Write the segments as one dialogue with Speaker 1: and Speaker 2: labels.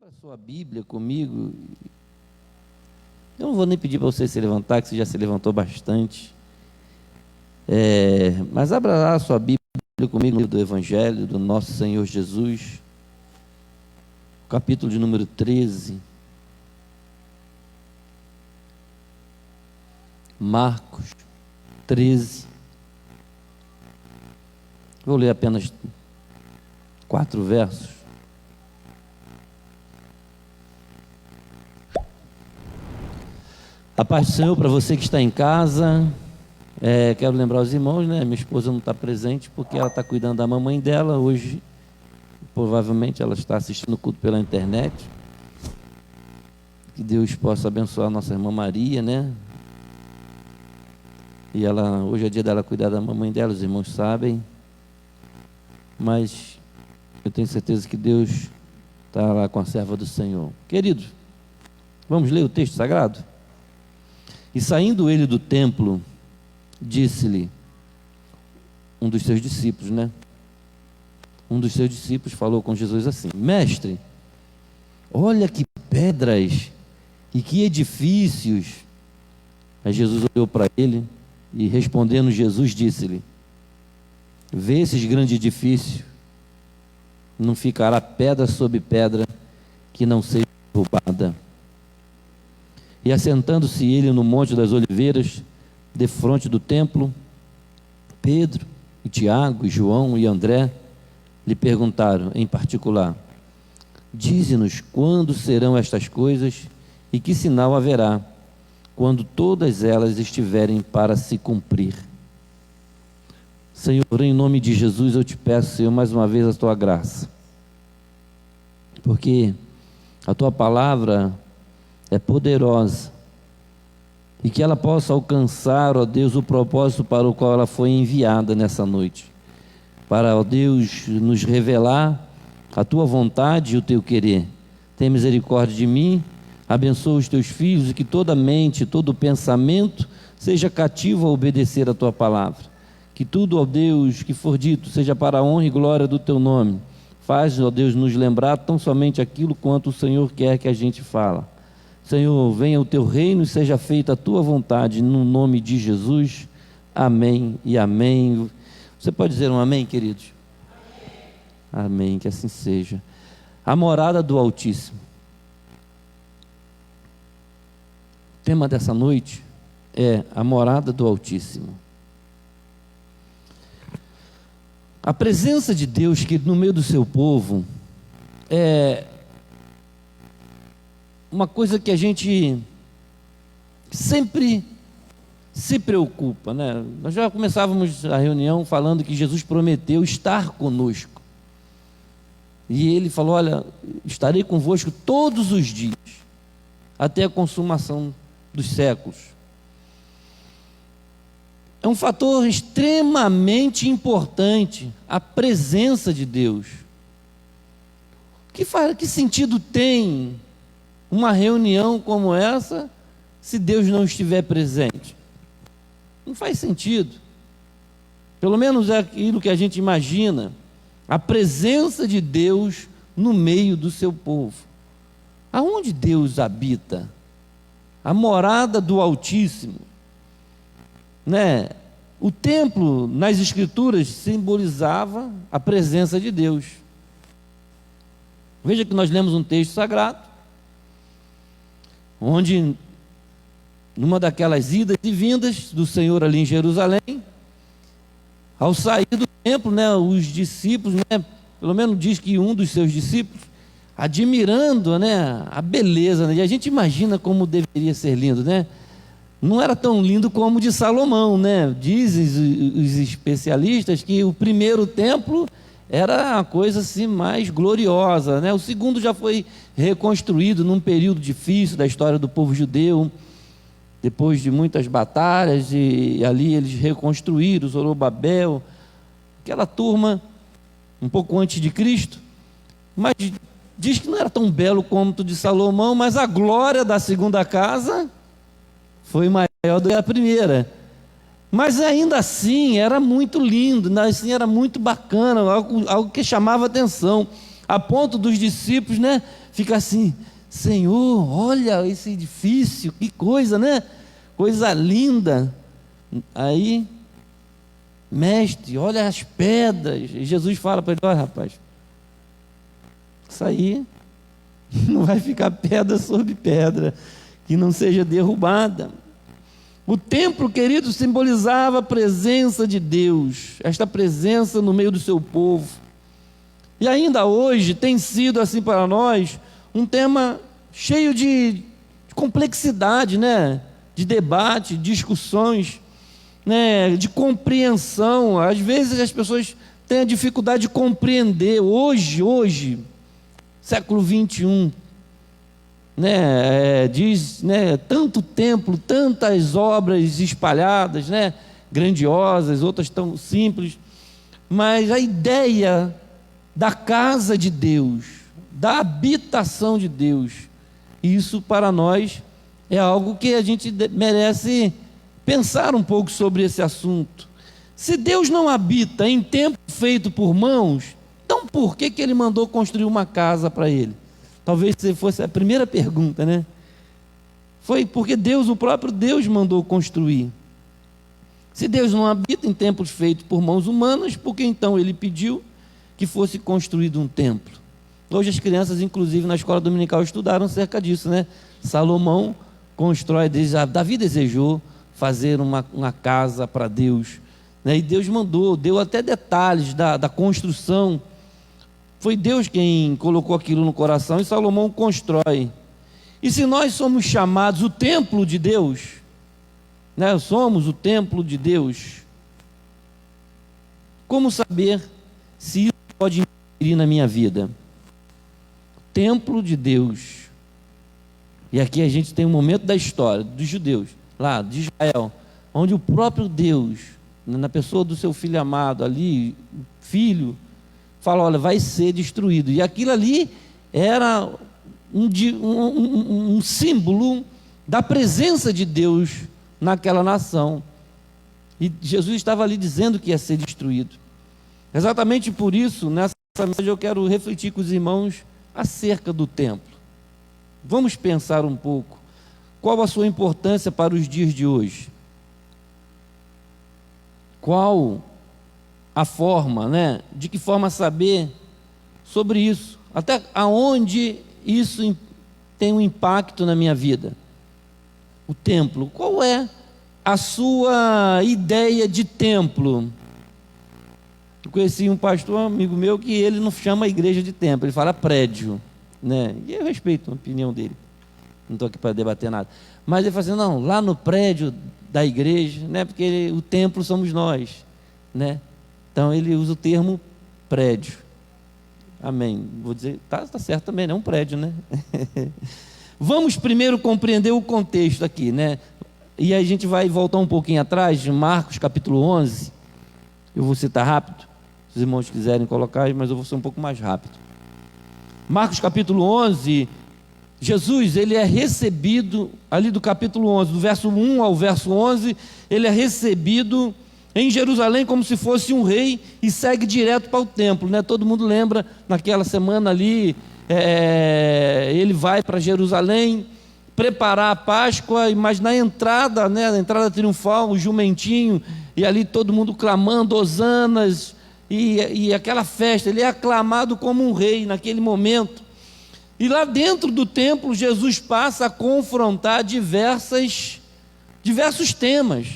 Speaker 1: Abra sua Bíblia comigo. Eu não vou nem pedir para você se levantar, que você já se levantou bastante. Mas abra lá a sua Bíblia comigo no livro do Evangelho do nosso Senhor Jesus, capítulo de número 13. Marcos 13. Vou ler apenas 4 versos. A paz do Senhor para você que está em casa. Quero lembrar os irmãos, né? Minha esposa não está presente porque ela está cuidando da mamãe dela. Hoje, provavelmente, ela está assistindo o culto pela internet. Que Deus possa abençoar a nossa irmã Maria, né? E ela, hoje é dia dela cuidar da mamãe dela, os irmãos sabem. Mas eu tenho certeza que Deus está lá com a serva do Senhor. Querido, vamos ler o texto sagrado? E saindo ele do templo, disse-lhe um dos seus discípulos, né? Um dos seus discípulos falou com Jesus assim: Mestre, olha que pedras e que edifícios. Aí Jesus olhou para ele e, respondendo Jesus, disse-lhe: Vê esses grandes edifícios, não ficará pedra sobre pedra que não seja derrubada. E assentando-se ele no Monte das Oliveiras, defronte do templo, Pedro, e Tiago, e João e André lhe perguntaram em particular: Dize-nos quando serão estas coisas e que sinal haverá quando todas elas estiverem para se cumprir. Senhor, em nome de Jesus eu te peço, Senhor, mais uma vez a tua graça, porque a tua palavra é poderosa, e que ela possa alcançar, ó Deus, o propósito para o qual ela foi enviada nessa noite, para, ó Deus, nos revelar a tua vontade e o teu querer. Tem misericórdia de mim, abençoa os teus filhos, e que toda mente, todo pensamento seja cativo a obedecer a tua palavra. Que tudo, ó Deus, que for dito, seja para a honra e glória do teu nome. Faz, ó Deus, nos lembrar tão somente aquilo quanto o Senhor quer que a gente fala. Senhor, venha o teu reino e seja feita a tua vontade, no nome de Jesus. Amém e amém. Você pode dizer um amém, queridos? Amém, amém, que assim seja. A morada do Altíssimo. O tema dessa noite é a morada do Altíssimo. A presença de Deus que no meio do seu povo é uma coisa que a gente sempre se preocupa, né? Nós já começávamos a reunião falando que Jesus prometeu estar conosco. E ele falou: olha, estarei convosco todos os dias, até a consumação dos séculos. É um fator extremamente importante, a presença de Deus. Que sentido tem uma reunião como essa se Deus não estiver presente? Não faz sentido. Pelo menos é aquilo que a gente imagina, a presença de Deus no meio do seu povo. Aonde Deus habita? A morada do Altíssimo, né? O templo nas Escrituras simbolizava a presença de Deus. Veja que nós lemos um texto sagrado, onde, numa daquelas idas e vindas do Senhor ali em Jerusalém, ao sair do templo, né, os discípulos, né, pelo menos diz que um dos seus discípulos, admirando, né, a beleza, né, e a gente imagina como deveria ser lindo, né? Não era tão lindo como o de Salomão, né? Dizem os especialistas que o primeiro templo era uma coisa assim mais gloriosa, né? O segundo já foi reconstruído num período difícil da história do povo judeu, depois de muitas batalhas, e ali eles reconstruíram Zorobabel, aquela turma um pouco antes de Cristo, mas diz que não era tão belo como o de Salomão, mas a glória da segunda casa foi maior do que a primeira. Mas ainda assim era muito lindo, ainda assim era muito bacana, algo que chamava atenção, a ponto dos discípulos, né, fica assim: Senhor, olha esse edifício, que coisa, né? Coisa linda. Aí, mestre, olha as pedras. E Jesus fala para ele: olha, rapaz, isso aí não vai ficar pedra sobre pedra que não seja derrubada. O templo, querido, simbolizava a presença de Deus, esta presença no meio do seu povo. E ainda hoje tem sido assim para nós um tema cheio de complexidade, né? De debate, discussões, né? De compreensão. Às vezes as pessoas têm a dificuldade de compreender. Hoje, século 21, né? Diz, né? Tanto templo, tantas obras espalhadas, né? Grandiosas, outras tão simples, mas a ideia da casa de Deus, da habitação de Deus, isso para nós é algo que a gente merece pensar um pouco sobre esse assunto. Se Deus não habita em templo feito por mãos, então por que Ele mandou construir uma casa para Ele? Talvez fosse a primeira pergunta, né? Foi porque Deus, o próprio Deus, mandou construir. Se Deus não habita em templos feitos por mãos humanas, por que então Ele pediu que fosse construído um templo? Hoje as crianças, inclusive na escola dominical, estudaram acerca disso, né? Salomão constrói, Davi desejou fazer uma casa para Deus, né? E Deus mandou, deu até detalhes da construção. Foi Deus quem colocou aquilo no coração e Salomão constrói. E se nós somos chamados o templo de Deus, né? Somos o templo de Deus, como saber se isso pode interferir na minha vida? Templo de Deus. E aqui a gente tem um momento da história dos judeus, lá de Israel, onde o próprio Deus, na pessoa do seu filho amado ali, filho, fala: olha, vai ser destruído. E aquilo ali era um símbolo da presença de Deus naquela nação. E Jesus estava ali dizendo que ia ser destruído. Exatamente por isso, nessa mensagem eu quero refletir com os irmãos acerca do templo. Vamos pensar um pouco. Qual a sua importância para os dias de hoje? Qual a forma, né? De que forma saber sobre isso? Até aonde isso tem um impacto na minha vida? O templo. Qual é a sua ideia de templo? Eu conheci um pastor, amigo meu, que ele não chama a igreja de templo, ele fala prédio, né? E eu respeito a opinião dele, não estou aqui para debater nada, mas ele fala assim: não, lá no prédio da igreja, né? Porque o templo somos nós, né? Então ele usa o termo prédio. Amém. Vou dizer, tá certo também, né? Um prédio, né? Vamos primeiro compreender o contexto aqui, né? E aí a gente vai voltar um pouquinho atrás, de Marcos capítulo 11, eu vou citar rápido, se os irmãos quiserem colocar, mas eu vou ser um pouco mais rápido. Marcos capítulo 11, Jesus, ele é recebido, ali do capítulo 11, do verso 1 ao verso 11, ele é recebido em Jerusalém como se fosse um rei e segue direto para o templo, né? Todo mundo lembra, naquela semana ali, ele vai para Jerusalém preparar a Páscoa, mas na entrada, né, na entrada triunfal, o jumentinho, e ali todo mundo clamando hosanas, e aquela festa, ele é aclamado como um rei naquele momento. E lá dentro do templo, Jesus passa a confrontar diversos temas.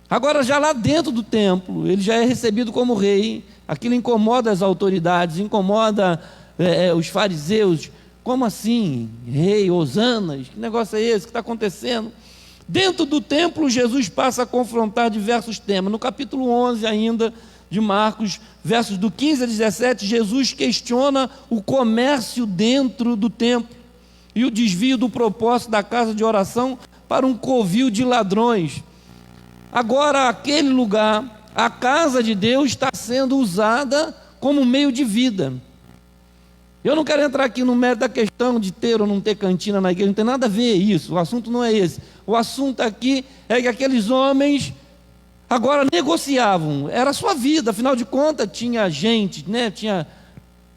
Speaker 1: Agora, já lá dentro do templo, ele já é recebido como rei. Aquilo incomoda as autoridades, incomoda os fariseus. Como assim? Rei, hosanas? Que negócio é esse? O que está acontecendo? Dentro do templo, Jesus passa a confrontar diversos temas. No capítulo 11 ainda, de Marcos, versos do 15 a 17, Jesus questiona o comércio dentro do templo e o desvio do propósito da casa de oração para um covil de ladrões. Agora, aquele lugar, a casa de Deus, está sendo usada como meio de vida. Eu não quero entrar aqui no mérito da questão de ter ou não ter cantina na igreja, não tem nada a ver isso, o assunto não é esse. O assunto aqui é que aqueles homens agora negociavam, era a sua vida, afinal de contas tinha gente, né? Tinha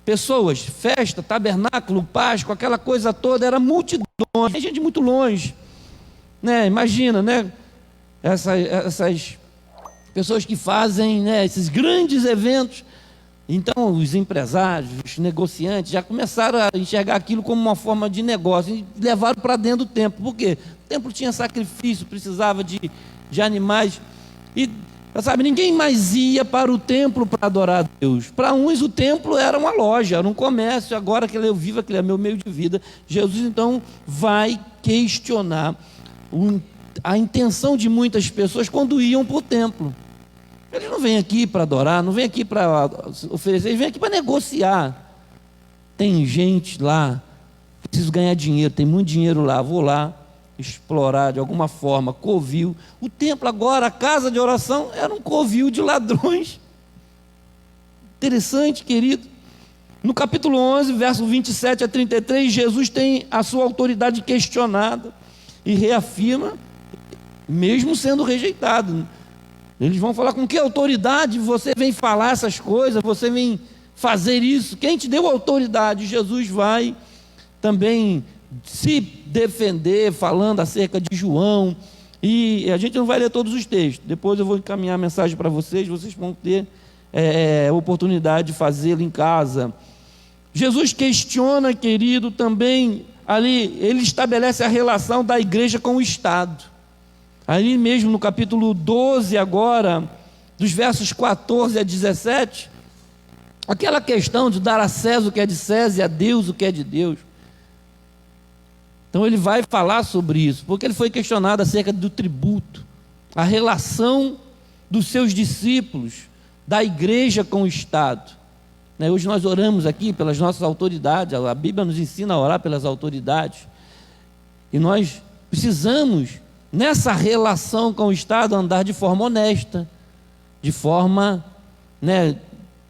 Speaker 1: pessoas, festa, tabernáculo, Páscoa, aquela coisa toda, era multidões, tem gente muito longe, né? Imagina, né? Essas pessoas que fazem, né, esses grandes eventos. Então os empresários, os negociantes já começaram a enxergar aquilo como uma forma de negócio e levaram para dentro do templo. Por quê? O templo tinha sacrifício, precisava de animais e, sabe, ninguém mais ia para o templo para adorar a Deus. Para uns o templo era uma loja, era um comércio. Agora que eu vivo, aquele é meu meio de vida. Jesus então vai questionar a intenção de muitas pessoas quando iam para o templo. Eles não vêm aqui para adorar, não vêm aqui para oferecer, eles vêm aqui para negociar. Tem gente lá, preciso ganhar dinheiro, tem muito dinheiro lá, vou lá explorar de alguma forma, covil. O templo agora, a casa de oração, era um covil de ladrões. Interessante, querido. No capítulo 11, verso 27 a 33, Jesus tem a sua autoridade questionada e reafirma, mesmo sendo rejeitado. Eles vão falar: com que autoridade você vem falar essas coisas, você vem fazer isso? Quem te deu autoridade? Jesus vai também se defender, falando acerca de João, e a gente não vai ler todos os textos, depois eu vou encaminhar a mensagem para vocês vão ter oportunidade de fazê-lo em casa. Jesus questiona, querido, também, ali, ele estabelece a relação da igreja com o Estado. Ali mesmo no capítulo 12 agora, dos versos 14 a 17, aquela questão de dar a César o que é de César e a Deus o que é de Deus. Então ele vai falar sobre isso, porque ele foi questionado acerca do tributo, a relação dos seus discípulos, da igreja com o Estado. Hoje nós oramos aqui pelas nossas autoridades, a Bíblia nos ensina a orar pelas autoridades, e nós precisamos, nessa relação com o Estado, andar de forma honesta, de forma,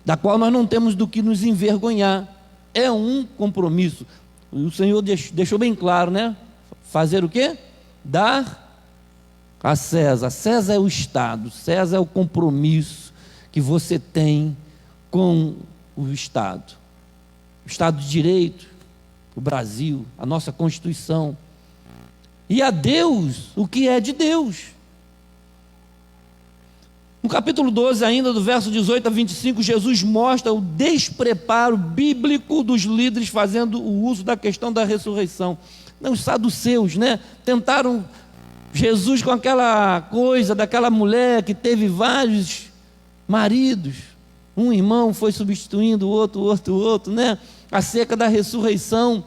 Speaker 1: da qual nós não temos do que nos envergonhar. É um compromisso. O Senhor deixou bem claro, fazer o quê? Dar a César. César é o Estado, César é o compromisso que você tem com o Estado. O Estado de Direito, o Brasil, a nossa Constituição. E a Deus o que é de Deus. No capítulo 12 ainda, do verso 18 a 25, Jesus mostra o despreparo bíblico dos líderes fazendo o uso da questão da ressurreição. Os saduceus, tentaram Jesus com aquela coisa daquela mulher que teve vários maridos. Um irmão foi substituindo o outro, acerca da ressurreição.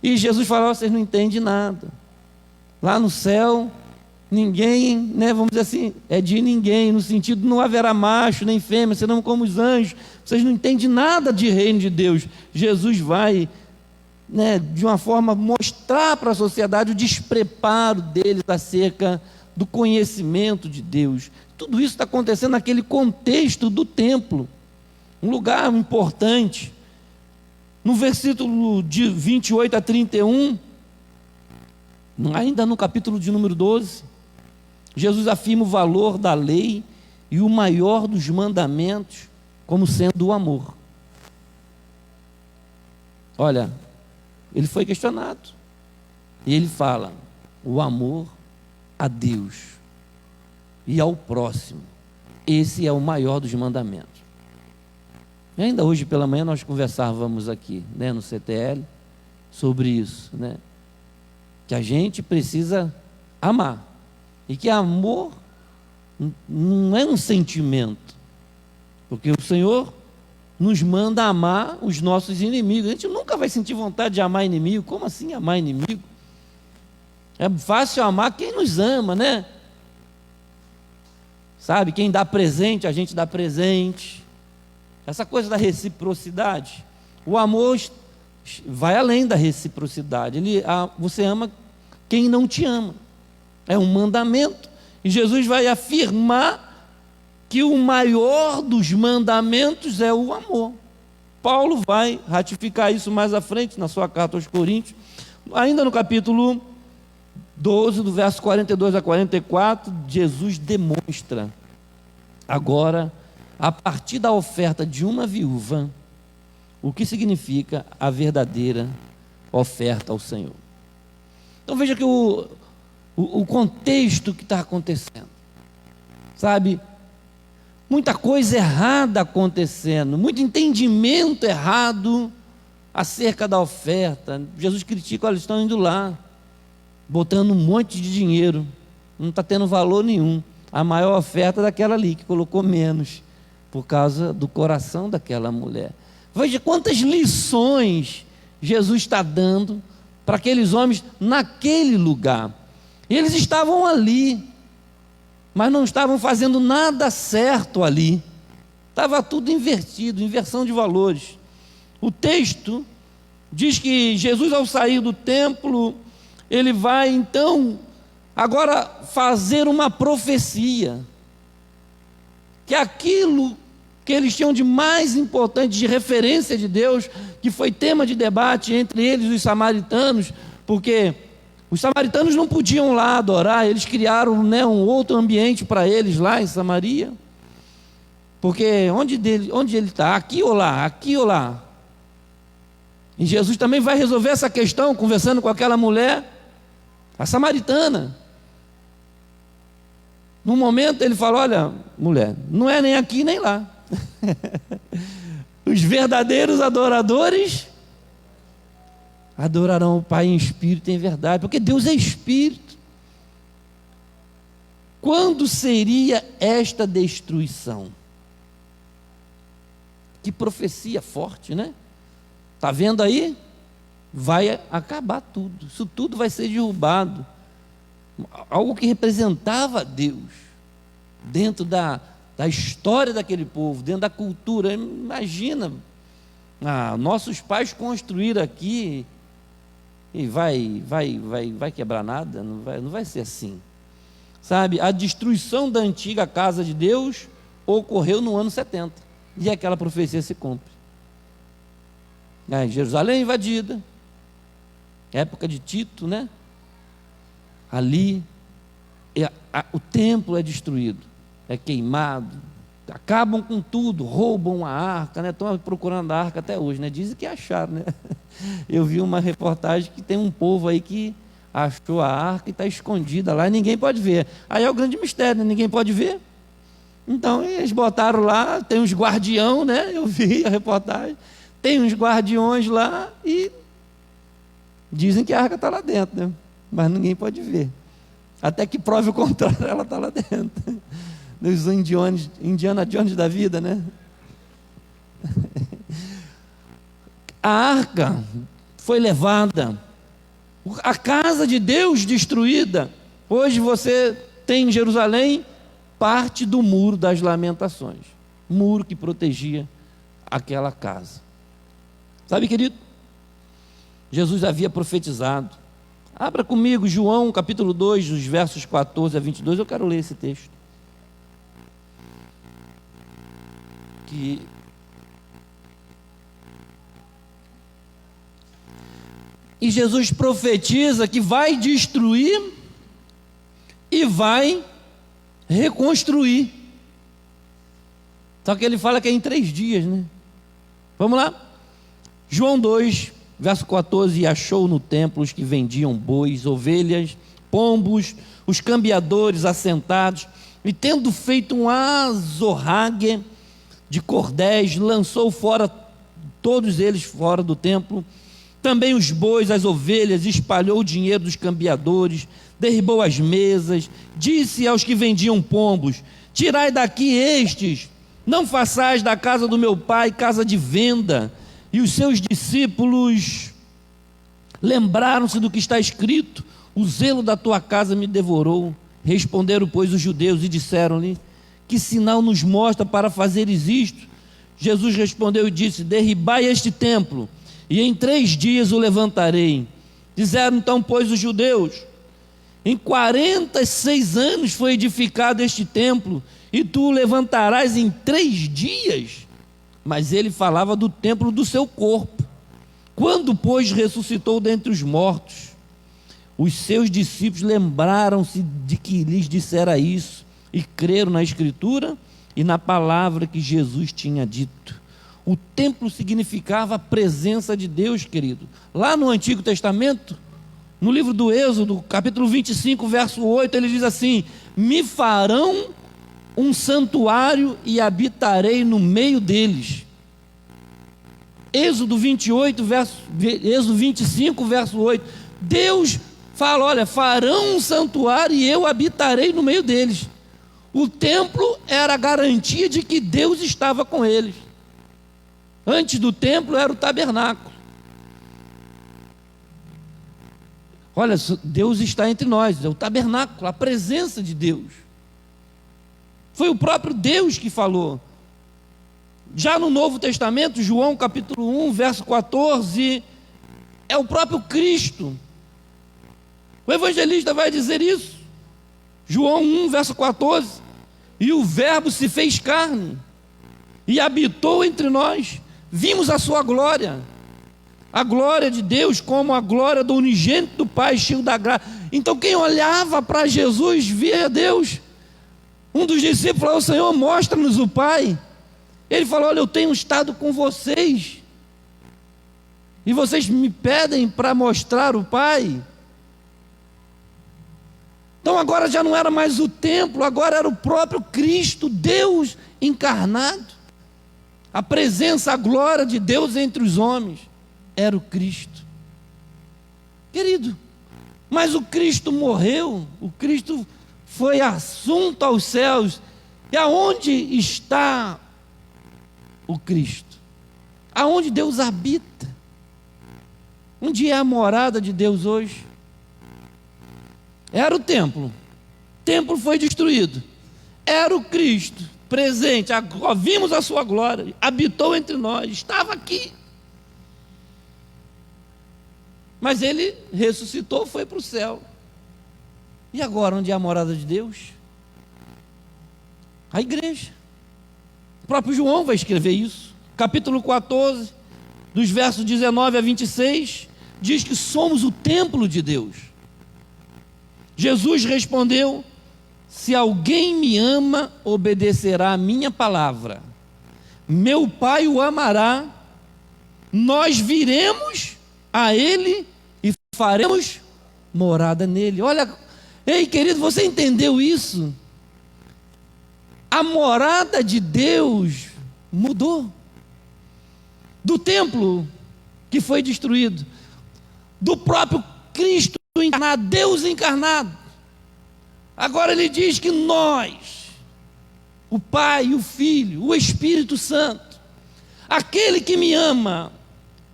Speaker 1: E Jesus falou: vocês não entendem nada. Lá no céu, ninguém, vamos dizer assim, é de ninguém, no sentido não haverá macho nem fêmea, serão como os anjos. Vocês não entendem nada de reino de Deus. Jesus vai, de uma forma, mostrar para a sociedade o despreparo deles acerca do conhecimento de Deus. Tudo isso está acontecendo naquele contexto do templo, um lugar importante. No versículo de 28 a 31, ainda no capítulo de número 12, Jesus afirma o valor da lei e o maior dos mandamentos como sendo o amor. Olha, ele foi questionado e ele fala: o amor a Deus e ao próximo, esse é o maior dos mandamentos. E ainda hoje pela manhã nós conversávamos aqui, no CTL, sobre isso, que a gente precisa amar, e que amor não é um sentimento, porque o Senhor nos manda amar os nossos inimigos. A gente nunca vai sentir vontade de amar inimigo. Como assim amar inimigo? É fácil amar quem nos ama, sabe, quem dá presente, a gente dá presente, essa coisa da reciprocidade. O amor vai além da reciprocidade. Você ama quem não te ama. É um mandamento. E Jesus vai afirmar que o maior dos mandamentos é o amor. Paulo vai ratificar isso mais à frente na sua carta aos Coríntios. Ainda no capítulo 12, do verso 42 a 44, Jesus demonstra agora, a partir da oferta de uma viúva, o que significa a verdadeira oferta ao Senhor. Então veja que o contexto que está acontecendo, sabe, muita coisa errada acontecendo, muito entendimento errado acerca da oferta. Jesus critica: olha, eles estão indo lá, botando um monte de dinheiro, não está tendo valor nenhum. A maior oferta daquela ali, que colocou menos, por causa do coração daquela mulher. Veja quantas lições Jesus está dando para aqueles homens naquele lugar. Eles estavam ali, mas não estavam fazendo nada certo ali. Estava tudo invertido, inversão de valores. O texto diz que Jesus, ao sair do templo, ele vai então agora fazer uma profecia, que aquilo que eles tinham de mais importante, de referência de Deus, que foi tema de debate entre eles e os samaritanos, porque os samaritanos não podiam lá adorar, eles criaram, um outro ambiente para eles lá em Samaria, porque onde ele está? Aqui ou lá? Aqui ou lá? E Jesus também vai resolver essa questão, conversando com aquela mulher, a samaritana. No momento ele fala: olha, mulher, não é nem aqui nem lá. Os verdadeiros adoradores adorarão o Pai em espírito e em verdade, porque Deus é espírito. Quando seria esta destruição? Que profecia forte, né? Está vendo aí? Vai acabar tudo, isso tudo vai ser derrubado. Algo que representava Deus dentro da história daquele povo, dentro da cultura. Imagina, nossos pais construíram aqui e vai quebrar nada, não vai ser assim, sabe? A destruição da antiga casa de Deus ocorreu no ano 70, e aquela profecia se cumpre. Jerusalém invadida, época de Tito, né? Ali o templo é destruído, é queimado, acabam com tudo, roubam a arca, né? Estão procurando a arca até hoje, né? Dizem que acharam, né? Eu vi uma reportagem que tem um povo aí que achou a arca e está escondida lá e ninguém pode ver. Aí é o grande mistério, né? Ninguém pode ver. Então eles botaram lá, tem uns guardião, né? Eu vi a reportagem, tem uns guardiões lá e dizem que a arca está lá dentro, né? Mas ninguém pode ver. Até que prove o contrário, ela está lá dentro. Dos Indiana Jones da vida, né? A arca foi levada, a casa de Deus destruída. Hoje você tem em Jerusalém parte do muro das lamentações, muro que protegia aquela casa. Sabe, querido, Jesus havia profetizado. Abra comigo João capítulo 2, os versos 14 a 22, eu quero ler esse texto. E Jesus profetiza que vai destruir e vai reconstruir. Só que ele fala que é em 3 dias, né? Vamos lá? João 2, verso 14: e achou no templo os que vendiam bois, ovelhas, pombos, os cambiadores assentados, e tendo feito um azorrague de cordéis, lançou fora todos eles fora do templo, também os bois, as ovelhas, espalhou o dinheiro dos cambiadores, derribou as mesas, disse aos que vendiam pombos: tirai daqui estes, não façais da casa do meu pai casa de venda. E os seus discípulos lembraram-se do que está escrito: o zelo da tua casa me devorou. Responderam, pois, os judeus e disseram-lhe: que sinal nos mostra para fazeres isto? Jesus respondeu e disse: derribai este templo, e em 3 dias o levantarei. Disseram então, pois, os judeus: em 46 anos foi edificado este templo, e tu o levantarás em 3 dias? Mas ele falava do templo do seu corpo. Quando, pois, ressuscitou dentre os mortos, os seus discípulos lembraram-se de que lhes dissera isso, e creram na Escritura e na palavra que Jesus tinha dito. O templo significava a presença de Deus, querido. Lá no Antigo Testamento, no livro do Êxodo, capítulo 25, verso 8, ele diz assim: me farão um santuário e habitarei no meio deles. Êxodo 25, verso 8. Deus fala: olha, farão um santuário e eu habitarei no meio deles. O templo era a garantia de que Deus estava com eles. Antes do templo era o tabernáculo. Olha, Deus está entre nós, é o tabernáculo, a presença de Deus. Foi o próprio Deus que falou. Já no Novo Testamento, João capítulo 1, verso 14, é o próprio Cristo. O evangelista vai dizer isso. João 1, verso 14. E o Verbo se fez carne e habitou entre nós. Vimos a sua glória, a glória de Deus como a glória do unigênito do Pai, cheio da graça. Então quem olhava para Jesus via Deus. Um dos discípulos falou: Senhor, mostra-nos o Pai. Ele falou: olha, eu tenho estado com vocês e vocês me pedem para mostrar o Pai. Então agora já não era mais o templo, agora era o próprio Cristo, Deus encarnado. A presença, a glória de Deus entre os homens era o Cristo. Querido, mas o Cristo morreu, o Cristo foi assunto aos céus. E aonde está o Cristo? Aonde Deus habita? Onde é a morada de Deus hoje? Era o templo foi destruído. Era o Cristo presente, vimos a sua glória, habitou entre nós, estava aqui. Mas ele ressuscitou, foi para o céu. E agora, onde é a morada de Deus? A igreja. O próprio João vai escrever isso. Capítulo 14, dos versos 19 a 26, diz que somos o templo de Deus. Jesus respondeu: se alguém me ama, obedecerá a minha palavra. Meu Pai o amará, nós viremos a ele e faremos morada nele. Olha, ei querido, você entendeu isso? A morada de Deus mudou. Do templo que foi destruído, do próprio Cristo encarnado, Deus encarnado. Agora ele diz que nós, o Pai, o Filho, o Espírito Santo, aquele que me ama,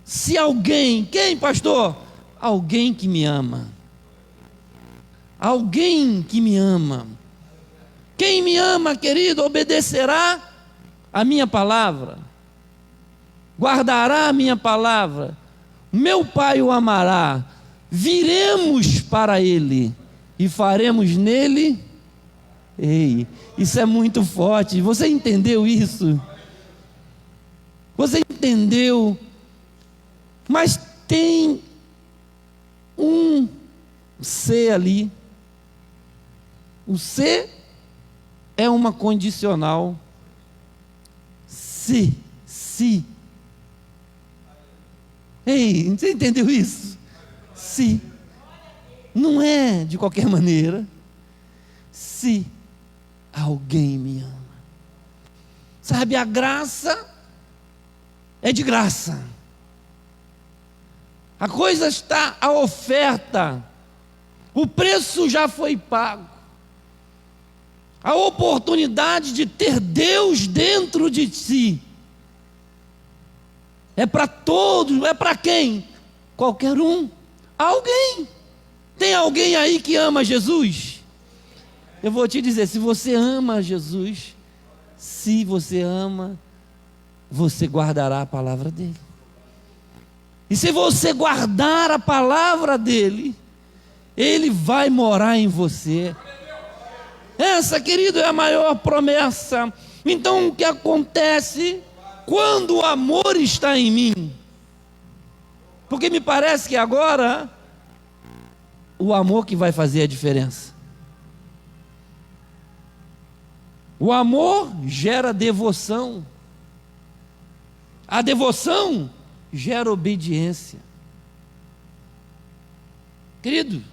Speaker 1: se alguém, quem, pastor? Alguém que me ama. Alguém que me ama. Quem me ama, querido, obedecerá a minha palavra, guardará a minha palavra. Meu Pai o amará. Viremos para ele e faremos nele. Ei, isso é muito forte. Você entendeu isso? Você entendeu? Mas tem um C ali. O C é uma condicional. Se. Ei, você entendeu isso? Se. Não é de qualquer maneira. Se alguém me ama. Sabe, a graça é de graça. A coisa está, a oferta, o preço já foi pago. A oportunidade de ter Deus dentro de si é para todos. É para quem? Qualquer um. Alguém. Tem alguém aí que ama Jesus? Eu vou te dizer, se você ama Jesus, se você ama, você guardará a palavra dele. E se você guardar a palavra dele, ele vai morar em você. Essa, querido, é a maior promessa. Então, o que acontece quando o amor está em mim? Porque me parece que agora o amor que vai fazer a diferença. O amor gera devoção. A devoção gera obediência. Querido,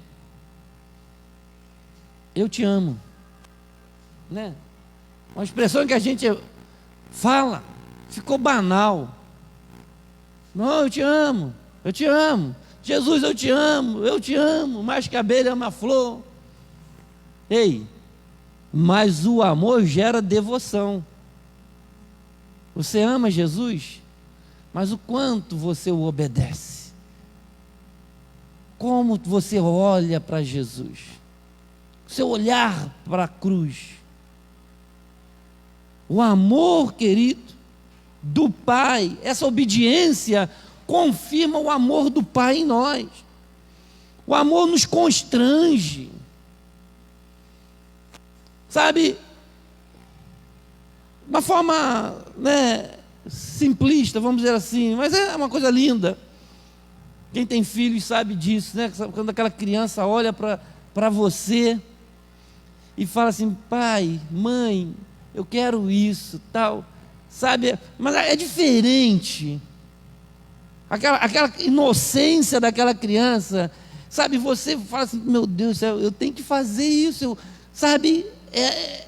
Speaker 1: eu te amo, né? Uma expressão que a gente fala, ficou banal. Não, eu te amo, eu te amo. Jesus, eu te amo, mais que a abelha ama a flor. Ei, mas o amor gera devoção. Você ama Jesus, mas o quanto você o obedece? Como você olha para Jesus? Seu olhar para a cruz. O amor, querido, do Pai, essa obediência confirma o amor do Pai em nós. O amor nos constrange. Sabe, uma forma, né, simplista, vamos dizer assim, mas é uma coisa linda. Quem tem filhos sabe disso, né? Quando aquela criança olha para você e fala assim: pai, mãe, eu quero isso, tal, sabe? Mas é diferente. Aquela inocência daquela criança, sabe? Você fala assim: meu Deus do céu, eu tenho que fazer isso, sabe? É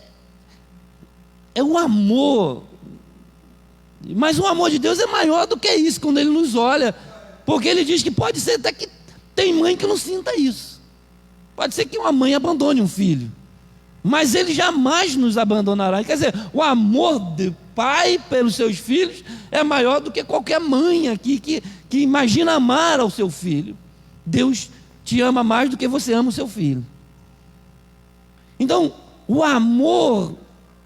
Speaker 1: o amor. Mas o amor de Deus é maior do que isso quando Ele nos olha, porque Ele diz que pode ser até que tem mãe que não sinta isso. Pode ser que uma mãe abandone um filho, mas Ele jamais nos abandonará. Quer dizer, o amor do pai pelos seus filhos é maior do que qualquer mãe aqui que imagina amar ao seu filho. Deus te ama mais do que você ama o seu filho. Então, o amor,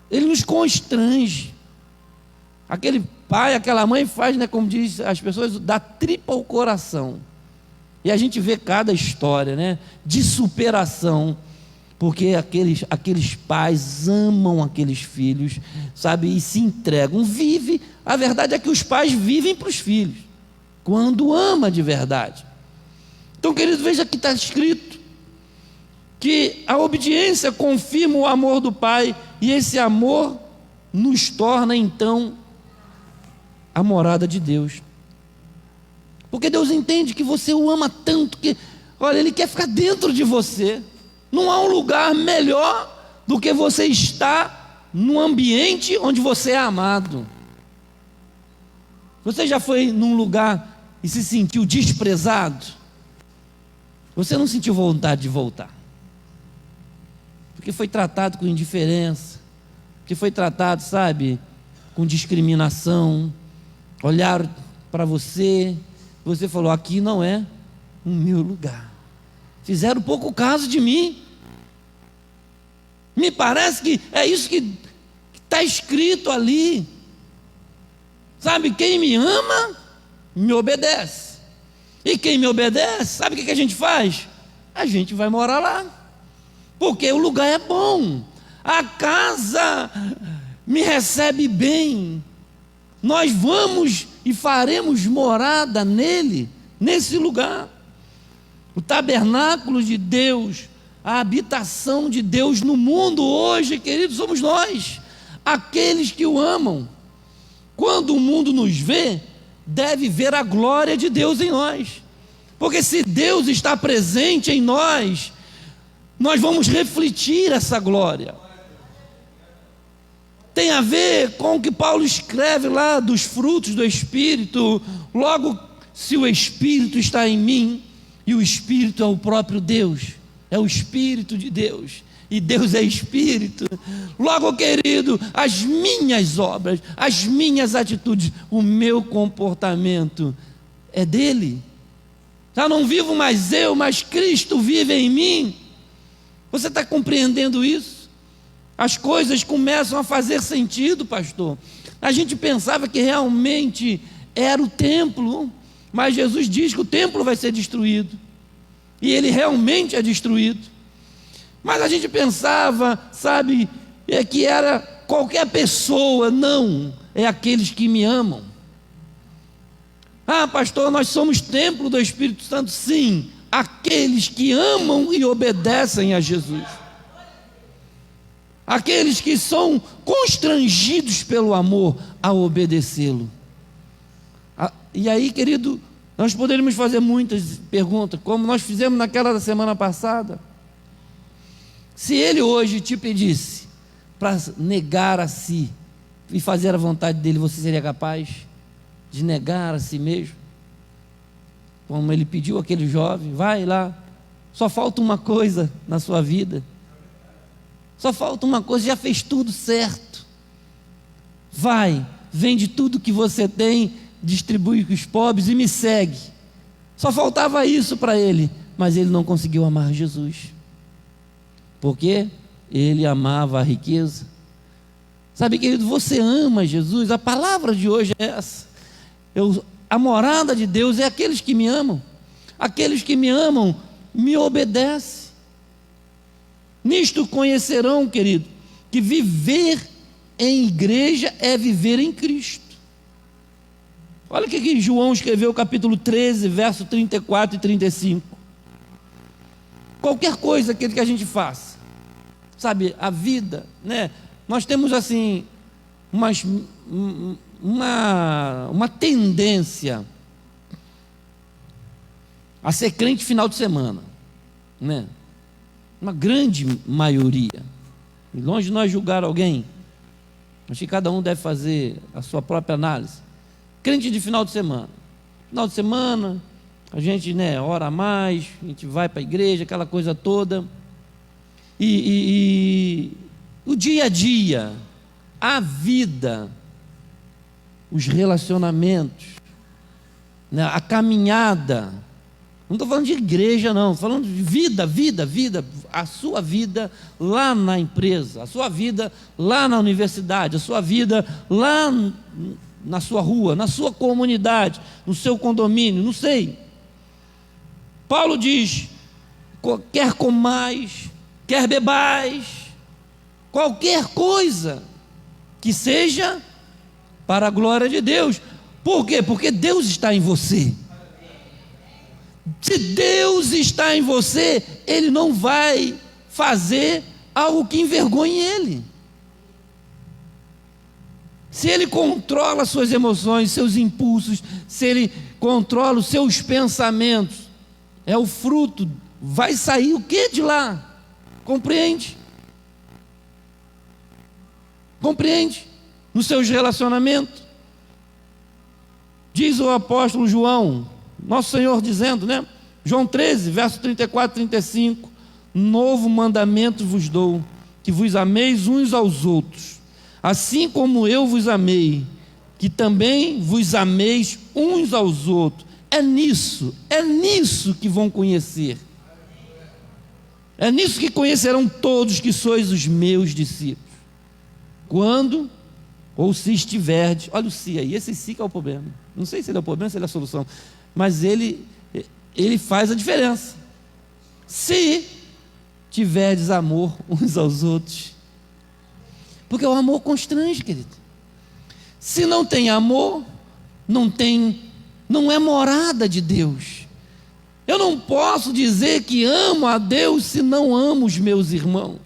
Speaker 1: ele nos constrange. Aquele pai, aquela mãe faz, né, como diz as pessoas, dá tripa ao coração. E a gente vê cada história, né, de superação, porque aqueles pais amam aqueles filhos, sabe, e se entregam, vive. A verdade é que os pais vivem para os filhos, quando ama de verdade. Então, querido, veja que está escrito que a obediência confirma o amor do Pai, e esse amor nos torna então a morada de Deus, porque Deus entende que você o ama tanto que, olha, Ele quer ficar dentro de você. Não há um lugar melhor do que você estar num ambiente onde você é amado. Você já foi num lugar e se sentiu desprezado? Você não sentiu vontade de voltar, porque foi tratado com indiferença, porque foi tratado, sabe, com discriminação. Olharam para você, você falou: aqui não é o meu lugar. Fizeram pouco caso de mim. Me parece que é isso que está escrito ali. Sabe, quem me ama, me obedece. E quem me obedece, sabe o que a gente faz? A gente vai morar lá, porque o lugar é bom, a casa me recebe bem. Nós vamos e faremos morada nele, nesse lugar. O tabernáculo de Deus, a habitação de Deus no mundo hoje, queridos, somos nós, aqueles que o amam. Quando o mundo nos vê, deve ver a glória de Deus em nós, porque se Deus está presente em nós, nós vamos refletir essa glória. Tem a ver com o que Paulo escreve lá dos frutos do Espírito. Logo, se o Espírito está em mim, e o Espírito é o próprio Deus, é o Espírito de Deus, e Deus é Espírito, logo, querido, as minhas obras, as minhas atitudes, o meu comportamento é dele. Já não vivo mais eu, mas Cristo vive em mim. Você está compreendendo isso? As coisas começam a fazer sentido, pastor. A gente pensava que realmente era o templo, mas Jesus diz que o templo vai ser destruído, e ele realmente é destruído. Mas a gente pensava, sabe, que era qualquer pessoa. Não, é aqueles que me amam. Ah, pastor, nós somos templo do Espírito Santo. Sim, aqueles que amam e obedecem a Jesus, aqueles que são constrangidos pelo amor a obedecê-lo. E aí, querido, nós poderíamos fazer muitas perguntas, como nós fizemos naquela da semana passada. Se ele hoje te pedisse para negar a si e fazer a vontade dele, você seria capaz de negar a si mesmo? Como ele pediu àquele jovem, vai lá, só falta uma coisa na sua vida, só falta uma coisa, já fez tudo certo, vai, vende tudo que você tem, distribui com os pobres e me segue. Só faltava isso para ele, mas ele não conseguiu amar Jesus, porque ele amava a riqueza. Sabe, querido, você ama Jesus? A palavra de hoje é essa. A morada de Deus é aqueles que me amam. Aqueles que me amam me obedecem. Nisto conhecerão, querido, que viver em igreja é viver em Cristo. Olha o que João escreveu, capítulo 13, verso 34 e 35. Qualquer coisa que a gente faça, sabe, a vida, né? Nós temos assim uma tendência a ser crente final de semana, né? Uma grande maioria. E longe de nós julgar alguém, acho que cada um deve fazer a sua própria análise. Crente de final de semana. Final de semana, a gente, né, ora mais, a gente vai para a igreja, aquela coisa toda. E o dia a dia, a vida, os relacionamentos, né, a caminhada, não estou falando de igreja não, estou falando de vida, a sua vida lá na empresa, a sua vida lá na universidade, a sua vida lá na sua rua, na sua comunidade, no seu condomínio, não sei. Paulo diz, quer comais, quer bebais, qualquer coisa que seja para a glória de Deus. Por quê? Porque Deus está em você. Se Deus está em você, Ele não vai fazer algo que envergonhe Ele. Se Ele controla suas emoções, seus impulsos, se Ele controla os seus pensamentos, é o fruto, vai sair o que de lá? Compreende? Compreende? Nos seus relacionamentos. Diz o apóstolo João, nosso Senhor dizendo, né? João 13, verso 34 e 35, novo mandamento vos dou, que vos ameis uns aos outros, assim como eu vos amei, que também vos ameis uns aos outros. É nisso que vão conhecer. É nisso que conhecerão todos que sois os meus discípulos. Quando, ou se estiverdes, olha o se aí, esse se que é o problema. Não sei se ele é o problema, se ele é a solução, mas ele faz a diferença. Se tiverdes amor uns aos outros, porque o amor constrange, querido. Se não tem amor, não é morada de Deus. Eu não posso dizer que amo a Deus se não amo os meus irmãos.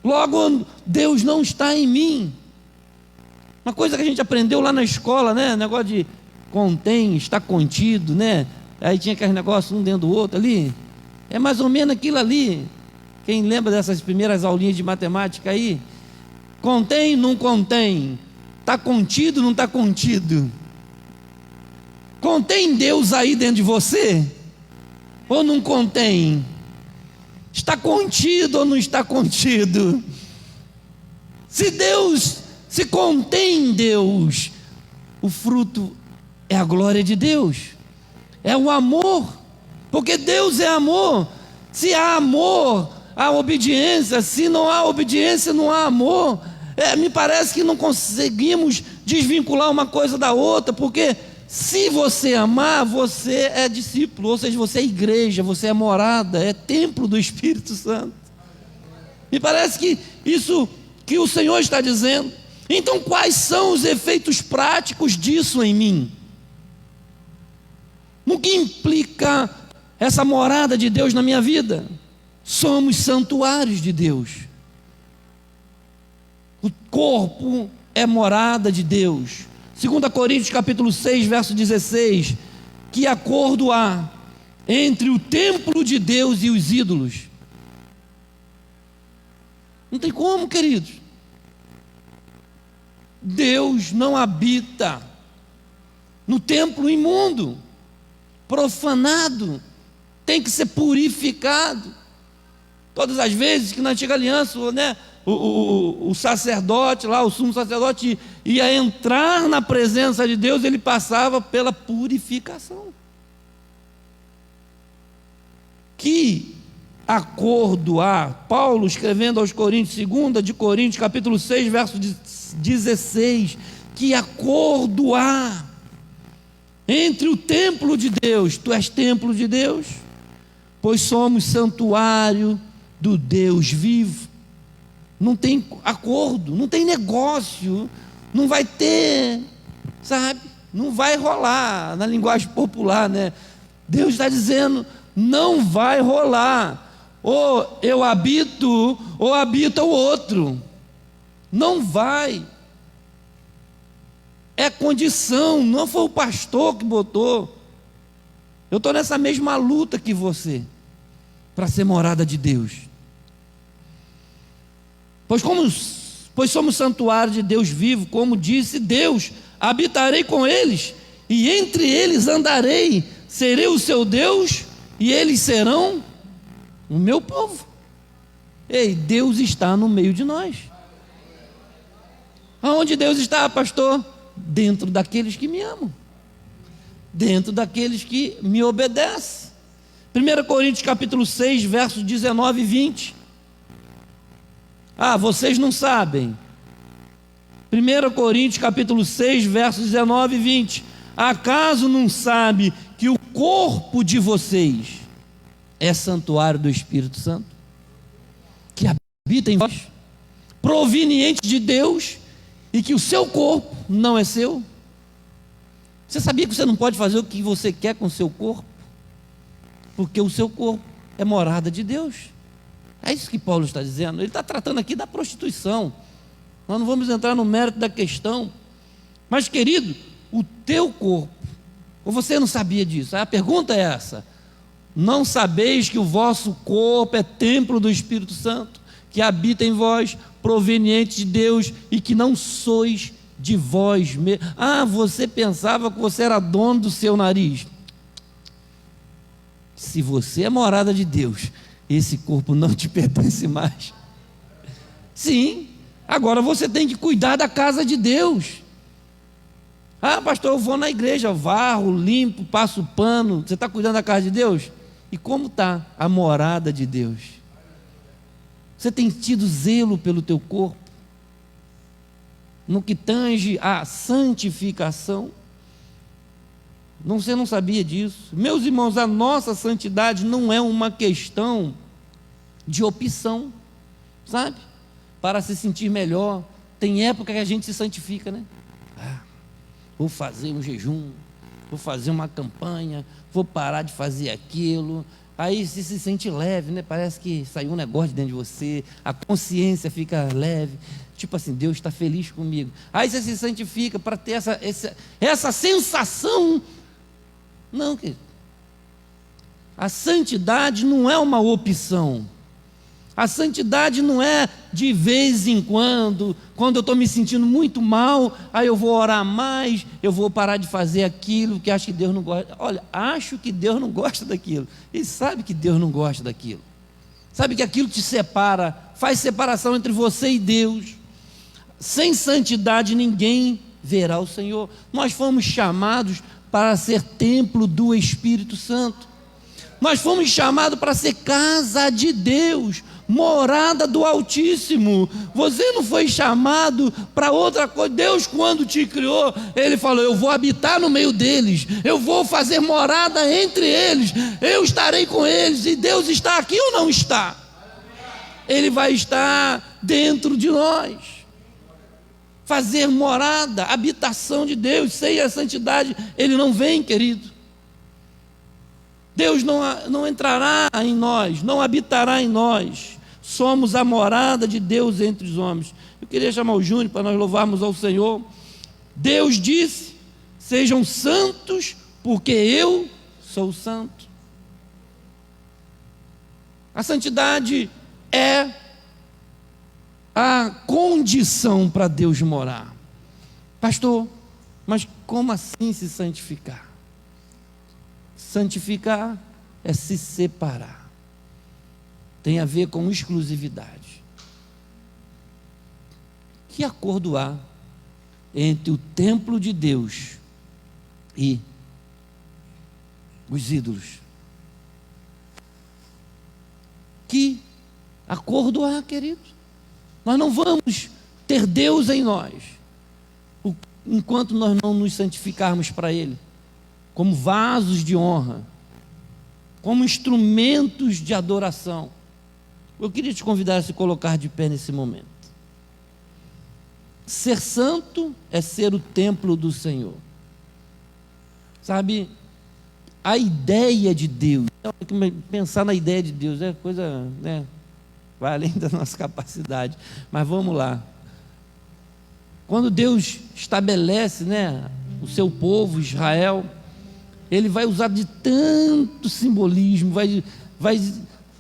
Speaker 1: Logo, Deus não está em mim. Uma coisa que a gente aprendeu lá na escola, né? Negócio de contém, está contido, né? Aí tinha aqueles negócios um dentro do outro ali. É mais ou menos aquilo ali. Quem lembra dessas primeiras aulinhas de matemática aí? Contém, não contém. Está contido, não está contido. Contém Deus aí dentro de você? Ou não contém? Está contido ou não está contido? Se Deus se contém em Deus, o fruto é a glória de Deus, é o amor, porque Deus é amor. Se há amor, há obediência. Se não há obediência, não há amor. Me parece que não conseguimos desvincular uma coisa da outra, porque se você amar, você é discípulo, ou seja, você é igreja, você é morada, é templo do Espírito Santo. Me parece que isso que o Senhor está dizendo. Então, quais são os efeitos práticos disso em mim? No que implica essa morada de Deus na minha vida? Somos santuários de Deus. O corpo é morada de Deus. 2 Coríntios capítulo 6, verso 16, que acordo há entre o templo de Deus e os ídolos? Não tem como, queridos. Deus não habita no templo imundo, profanado, tem que ser purificado. Todas as vezes que na antiga aliança, né, o sacerdote lá, o sumo sacerdote, ia entrar na presença de Deus, ele passava pela purificação. Que acordo há? Paulo escrevendo aos Coríntios, 2 de Coríntios, capítulo 6, verso 16, que acordo há entre o templo de Deus, tu és templo de Deus, pois somos santuário do Deus vivo. Não tem acordo, não tem negócio, não vai ter, sabe, não vai rolar, na linguagem popular, né? Deus está dizendo, não vai rolar, ou eu habito, ou habita o outro, não vai. É condição, não foi o pastor que botou. Eu estou nessa mesma luta que você, para ser morada de Deus. Pois somos santuário de Deus vivo, como disse Deus, habitarei com eles, e entre eles andarei, serei o seu Deus, e eles serão o meu povo. Ei, Deus está no meio de nós. Aonde Deus está, pastor? Dentro daqueles que me amam, dentro daqueles que me obedecem. 1 Coríntios capítulo 6, versos 19 e 20. Vocês não sabem. 1 Coríntios capítulo 6, versos 19 e 20. Acaso não sabe que o corpo de vocês é santuário do Espírito Santo, que habita em vós, proveniente de Deus, e que o seu corpo não é seu? Você sabia que você não pode fazer o que você quer com o seu corpo? Porque o seu corpo é morada de Deus. É isso que Paulo está dizendo. Ele está tratando aqui da prostituição. Nós não vamos entrar no mérito da questão. Mas, querido, o teu corpo, ou você não sabia disso? A pergunta é essa: não sabeis que o vosso corpo é templo do Espírito Santo, que habita em vós, proveniente de Deus, e que não sois de vós mesmos? Você pensava que você era dono do seu nariz. Se você é morada de Deus, esse corpo não te pertence mais. Sim, agora você tem que cuidar da casa de Deus. Pastor, eu vou na igreja, varro, limpo, passo pano. Você está cuidando da casa de Deus? E como está a morada de Deus? Você tem tido zelo pelo teu corpo, no que tange a santificação? Você não sabia disso? Meus irmãos, a nossa santidade não é uma questão de opção, sabe? Para se sentir melhor. Tem época que a gente se santifica, né? Vou fazer um jejum, vou fazer uma campanha, vou parar de fazer aquilo. Aí você se sente leve, né? Parece que saiu um negócio de dentro de você, a consciência fica leve, tipo assim, Deus está feliz comigo. Aí você se santifica para ter essa sensação. Não, querido. A santidade não é uma opção. A santidade não é de vez em quando eu estou me sentindo muito mal, aí eu vou orar mais, eu vou parar de fazer aquilo que acho que Deus não gosta. Olha, acho que Deus não gosta daquilo, e sabe que Deus não gosta daquilo, sabe que aquilo te separa, faz separação entre você e Deus. Sem santidade ninguém verá o Senhor. Nós fomos chamados para ser templo do Espírito Santo. Nós fomos chamados para ser casa de Deus, morada do Altíssimo. Você não foi chamado para outra coisa. Deus, quando te criou, Ele falou: eu vou habitar no meio deles, eu vou fazer morada entre eles, eu estarei com eles. E Deus está aqui ou não está? Ele vai estar dentro de nós, fazer morada, habitação de Deus. Sem a santidade Ele não vem, querido. Deus não entrará em nós, não habitará em nós. Somos a morada de Deus entre os homens. Eu queria chamar o Júnior para nós louvarmos ao Senhor. Deus disse: sejam santos, porque eu sou santo. A santidade é a condição para Deus morar. Pastor, mas como assim se santificar? Santificar é se separar. Tem a ver com exclusividade. Que acordo há entre o templo de Deus e os ídolos? Que acordo há, querido? Nós não vamos ter Deus em nós enquanto nós não nos santificarmos para Ele, como vasos de honra, como instrumentos de adoração. Eu queria te convidar a se colocar de pé nesse momento. Ser santo é ser o templo do Senhor. Sabe, a ideia de Deus, pensar na ideia de Deus é coisa, né, vai além da nossa capacidade, mas vamos lá. Quando Deus estabelece, né, o seu povo, Israel, Ele vai usar de tanto simbolismo, vai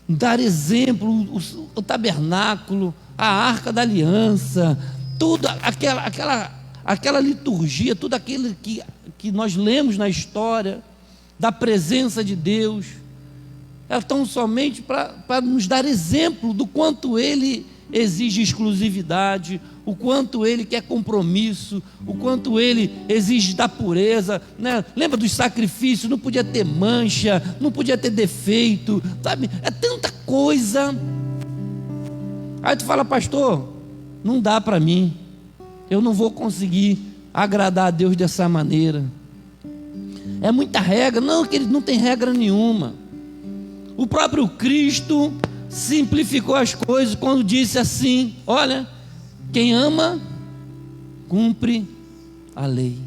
Speaker 1: dar exemplo, o tabernáculo, a arca da aliança, tudo, aquela liturgia, tudo aquilo que nós lemos na história, da presença de Deus, é tão somente para nos dar exemplo do quanto Ele exige exclusividade, o quanto Ele quer compromisso, o quanto Ele exige da pureza, né? Lembra dos sacrifícios? Não podia ter mancha, não podia ter defeito, sabe? É tanta coisa. Aí tu fala: pastor, não dá para mim, eu não vou conseguir agradar a Deus dessa maneira, é muita regra. Não, querido, não tem regra nenhuma. O próprio Cristo simplificou as coisas quando disse assim: olha, quem ama, cumpre a lei.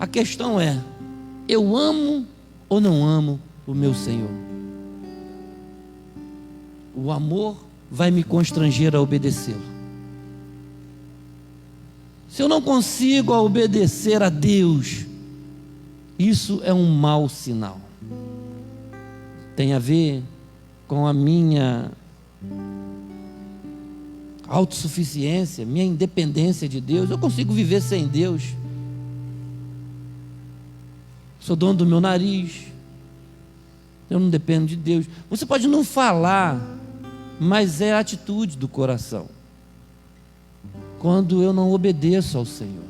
Speaker 1: A questão é: eu amo ou não amo o meu Senhor? O amor vai me constranger a obedecê-lo. Se eu não consigo obedecer a Deus, isso é um mau sinal. Tem a ver com a minha autossuficiência, minha independência de Deus. Eu consigo viver sem Deus. Sou dono do meu nariz, eu não dependo de Deus. Você pode não falar, mas é a atitude do coração. Quando eu não obedeço ao Senhor,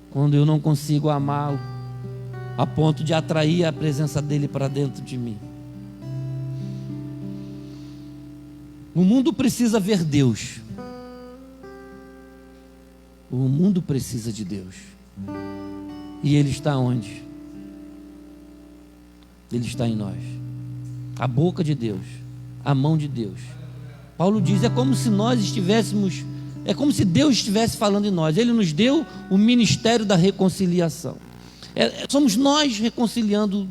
Speaker 1: quando eu não consigo amá-lo a ponto de atrair a presença dele para dentro de mim. O mundo precisa ver Deus. O mundo precisa de Deus. E Ele está onde? Ele está em nós. A boca de Deus, a mão de Deus. Paulo diz: é como se nós estivéssemos, é como se Deus estivesse falando em nós. Ele nos deu o ministério da reconciliação. Somos nós reconciliando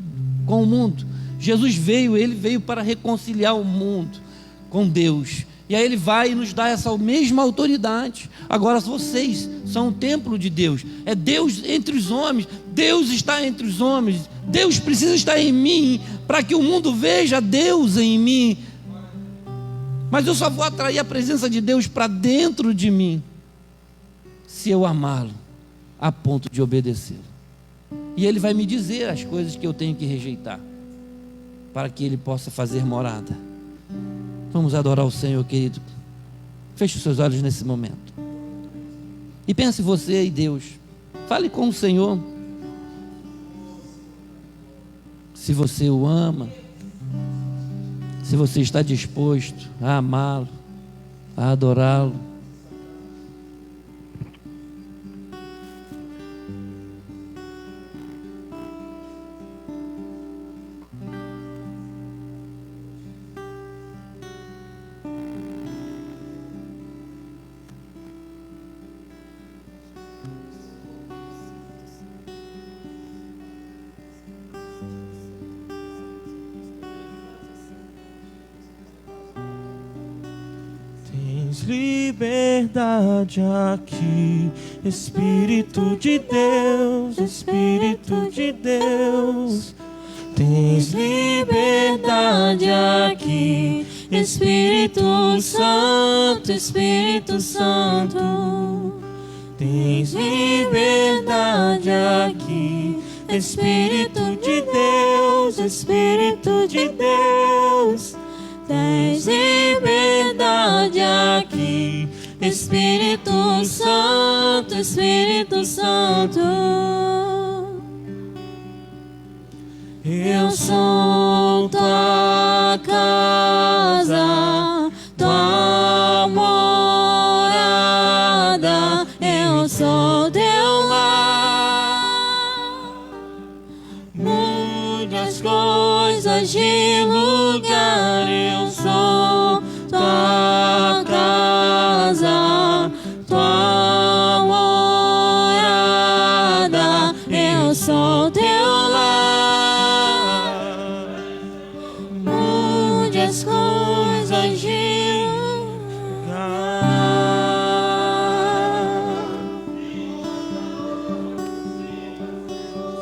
Speaker 1: com o mundo. Jesus veio, Ele veio para reconciliar o mundo com Deus, e aí Ele vai e nos dá essa mesma autoridade. Agora vocês são o templo de Deus, é Deus entre os homens, Deus está entre os homens, Deus precisa estar em mim, para que o mundo veja Deus em mim, mas eu só vou atrair a presença de Deus para dentro de mim, se eu amá-lo, a ponto de obedecê-lo, e Ele vai me dizer as coisas que eu tenho que rejeitar, para que Ele possa fazer morada. Vamos adorar o Senhor, querido. Feche os seus olhos nesse momento e pense você e Deus. Fale com o Senhor. Se você o ama, se você está disposto a amá-lo, a adorá-lo.
Speaker 2: liberdade aqui, Espírito de Deus, Espírito de Deus. Tens liberdade aqui, Espírito Santo, Espírito Santo. Tens liberdade aqui, Espírito de Deus, Espírito de Deus. Tens liberdade aqui, Espírito Santo, Espírito Santo. Eu sou tua casa, tua morada, eu sou teu lar. Mude as coisas de lugar, eu sou tua casa, tua morada, eu sou teu lar. As coisas de lugar.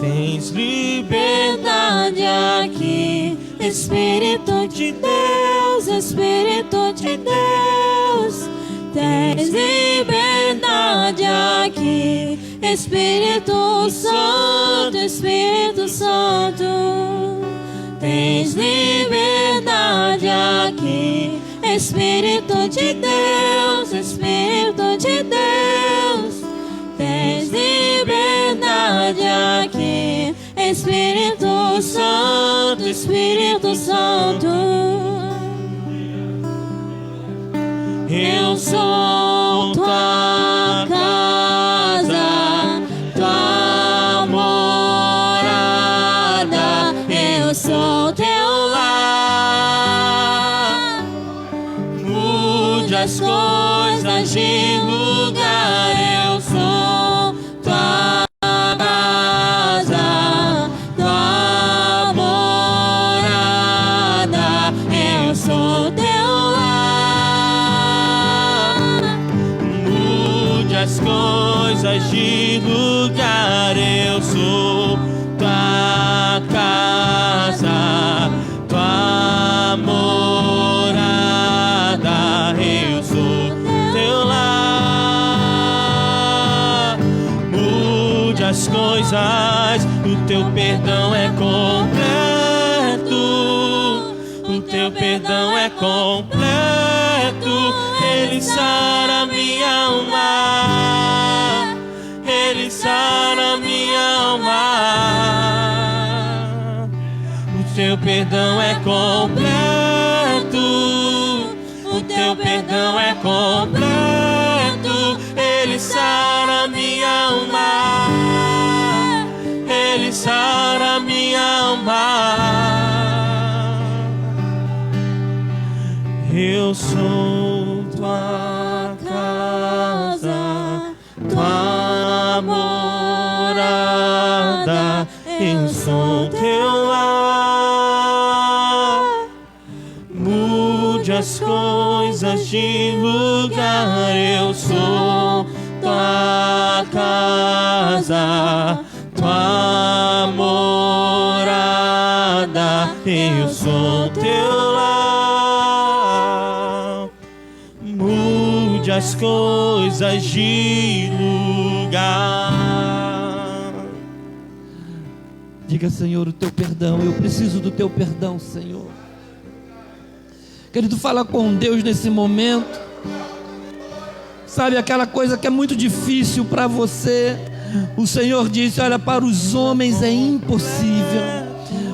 Speaker 2: Tens liberdade aqui, Espírito de Deus, Espírito de Deus. Tens liberdade aqui, Espírito Santo, Espírito Santo. Tens liberdade aqui, Espírito de Deus, Espírito de Deus. Tens liberdade aqui, Espírito Santo, Espírito Santo. Eu sou tua casa, tua morada, eu sou teu lar. Mude as coisas de lugar, eu sou tua casa, tua morada, eu sou teu lar. Mude as coisas de lugar, eu sou tua casa, tua morada, eu sou teu lar. Mude as coisas, o teu perdão é completo, o teu perdão é completo. Ele sara minha alma, Ele sara minha alma. O teu perdão é completo, o teu perdão é completo. Ele sara minha alma, Ele sara minha alma. Eu sou tua casa, tua morada, eu sou teu lar. Mude as coisas de lugar, eu sou tua casa, tua morada, eu sou teu lar. Mude as coisas de lugar.
Speaker 1: Diga, Senhor, o teu perdão, eu preciso do teu perdão, Senhor. Querido, fala com Deus nesse momento. Sabe aquela coisa que é muito difícil para você? O Senhor disse: olha, para os homens é impossível,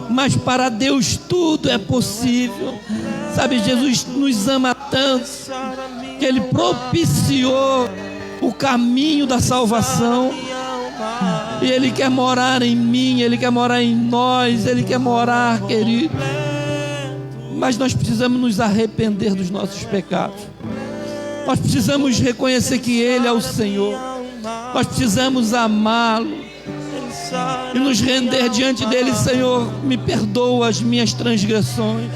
Speaker 1: mas para Deus tudo é possível. Sabe, Jesus nos ama tanto que Ele propiciou o caminho da salvação. E Ele quer morar em mim, Ele quer morar em nós, Ele quer morar, querido. Mas nós precisamos nos arrepender dos nossos pecados. Nós precisamos reconhecer que Ele é o Senhor. Nós precisamos amá-lo e nos render diante dele. Senhor, me perdoa as minhas transgressões,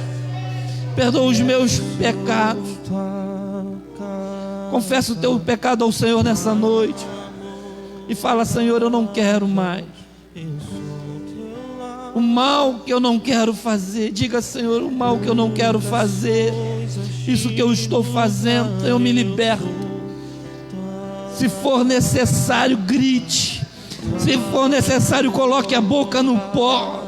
Speaker 1: perdoa os meus pecados. Confessa o teu pecado ao Senhor nessa noite. E fala: Senhor, eu não quero mais. O mal que eu não quero fazer. Diga: Senhor, o mal que eu não quero fazer, isso que eu estou fazendo, eu me liberto. Se for necessário, grite. Se for necessário, coloque a boca no pó.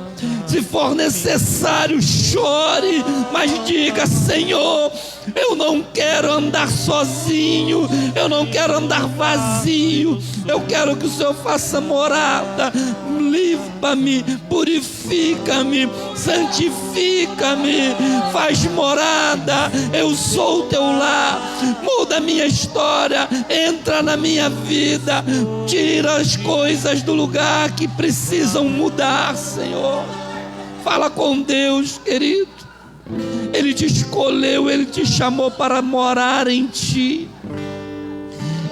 Speaker 1: Se for necessário, chore, mas diga: Senhor, eu não quero andar sozinho, eu não quero andar vazio, eu quero que o Senhor faça morada. Limpa-me, purifica-me, santifica-me, faz morada. Eu sou o teu lar. Muda a minha história, entra na minha vida, tira as coisas do lugar que precisam mudar, Senhor. Fala com Deus, querido. Ele te escolheu, Ele te chamou para morar em ti.